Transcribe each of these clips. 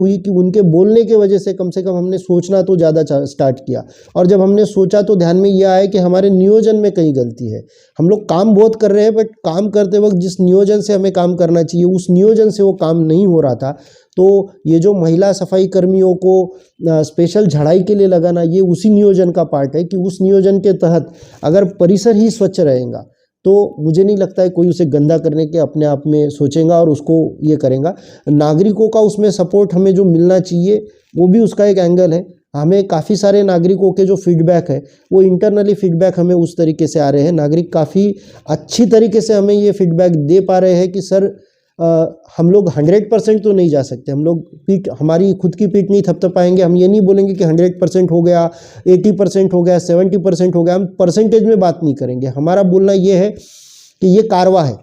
हुई कि उनके बोलने की वजह से कम हमने सोचना तो ज़्यादा स्टार्ट किया, और जब हमने सोचा तो ध्यान में यह आया कि हमारे नियोजन में कहीं गलती है। हम लोग काम बहुत कर रहे हैं, बट काम करते वक्त जिस नियोजन से हमें काम करना चाहिए उस नियोजन से वो काम नहीं हो रहा था। तो ये जो महिला सफाई कर्मियों को स्पेशल झाड़ाई के लिए लगाना, ये उसी नियोजन का पार्ट है कि उस नियोजन के तहत अगर परिसर ही स्वच्छ रहेगा तो मुझे नहीं लगता है कोई उसे गंदा करने के अपने आप में सोचेगा और उसको ये करेगा। नागरिकों का उसमें सपोर्ट हमें जो मिलना चाहिए वो भी उसका एक एंगल है। हमें काफ़ी सारे नागरिकों के जो फीडबैक है वो इंटरनली फीडबैक हमें उस तरीके से आ रहे हैं। नागरिक काफ़ी अच्छी तरीके से हमें ये फीडबैक दे पा रहे हैं कि सर हम लोग 100% तो नहीं जा सकते, हम लोग हमारी खुद की पीठ नहीं थपथपाएंगे। हम ये नहीं बोलेंगे कि 100% हो गया, 80% हो गया, 70% हो गया। हम परसेंटेज में बात नहीं करेंगे। हमारा बोलना ये है कि ये कारवा है,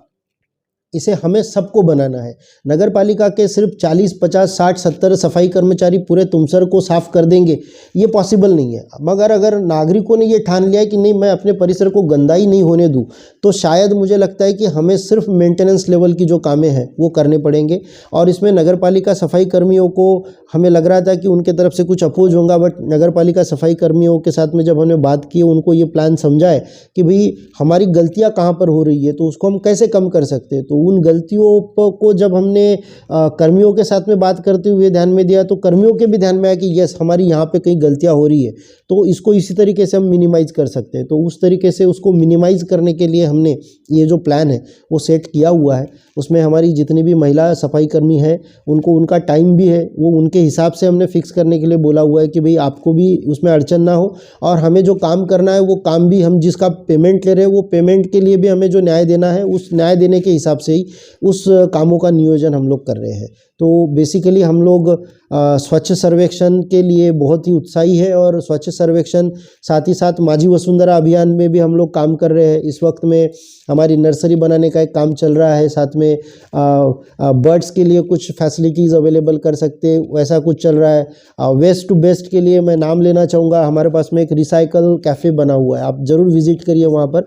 इसे हमें सबको बनाना है। नगर पालिका के सिर्फ 40, 50, 60, 70 सफाई कर्मचारी पूरे तुमसर को साफ कर देंगे, ये पॉसिबल नहीं है। मगर अगर नागरिकों ने ये ठान लिया है कि नहीं, मैं अपने परिसर को गंदा ही नहीं होने दूं, तो शायद मुझे लगता है कि हमें सिर्फ मेंटेनेंस लेवल की जो कामें हैं वो करने पड़ेंगे। और इसमें नगर पालिका सफाई कर्मियों को हमें लग रहा था कि उनके तरफ से कुछ अपोज होगा, बट नगर पालिका सफाई कर्मियों के साथ में जब हमने बात की, उनको ये प्लान समझाए कि भाई हमारी गलतियाँ कहाँ पर हो रही है तो उसको हम कैसे कम कर सकते हैं। तो उन गलतियों को जब हमने कर्मियों के साथ में बात करते हुए ध्यान में दिया, तो कर्मियों के भी ध्यान में आया कि यस, हमारी यहाँ पे कहीं गलतियाँ हो रही है, तो इसको इसी तरीके से हम मिनिमाइज़ कर सकते हैं। तो उस तरीके से उसको मिनिमाइज़ करने के लिए हमने ये जो प्लान है वो सेट किया हुआ है। उसमें हमारी जितनी भी महिला सफाई कर्मी है उनको उनका टाइम भी है, वो उनके हिसाब से हमने फिक्स करने के लिए बोला हुआ है कि भाई आपको भी उसमें अड़चन ना हो, और हमें जो काम करना है वो काम भी हम जिसका पेमेंट ले रहे हैं वो पेमेंट के लिए भी हमें जो न्याय देना है उस न्याय देने के हिसाब से ही उस कामों का नियोजन हम लोग कर रहे हैं। तो बेसिकली हम लोग स्वच्छ सर्वेक्षण के लिए बहुत ही उत्साही है, और स्वच्छ सर्वेक्षण साथ ही साथ माझी वसुंधरा अभियान में भी हम लोग काम कर रहे हैं। इस वक्त में हमारी नर्सरी बनाने का एक काम चल रहा है, साथ में बर्ड्स के लिए कुछ फैसिलिटीज़ अवेलेबल कर सकते हैं वैसा कुछ चल रहा है। वेस्ट टू बेस्ट के लिए मैं नाम लेना चाहूँगा, हमारे पास में एक रिसाइकल कैफ़े बना हुआ है, आप ज़रूर विजिट करिए। वहाँ पर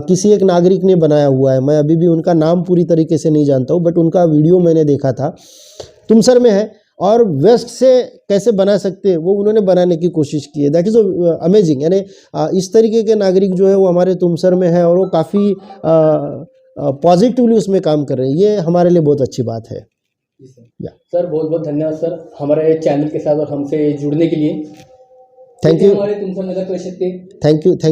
किसी एक नागरिक ने बनाया हुआ है, मैं अभी भी उनका नाम पूरी तरीके से नहीं जानता हूँ, बट उनका वीडियो मैंने देखा था, तुमसर में है, और वेस्ट से कैसे बना सकते हैं वो उन्होंने बनाने की कोशिश की है। That is amazing. यानी इस तरीके के नागरिक जो है वो हमारे तुमसर में है, और वो काफ़ी पॉजिटिवली उसमें काम कर रहे हैं। ये हमारे लिए बहुत अच्छी बात है। सर बहुत बहुत धन्यवाद सर हमारे चैनल के साथ और हमसे जुड़ने के लिए। Thank you. हमारे तुमसर नगर परिषद के थैंक यू।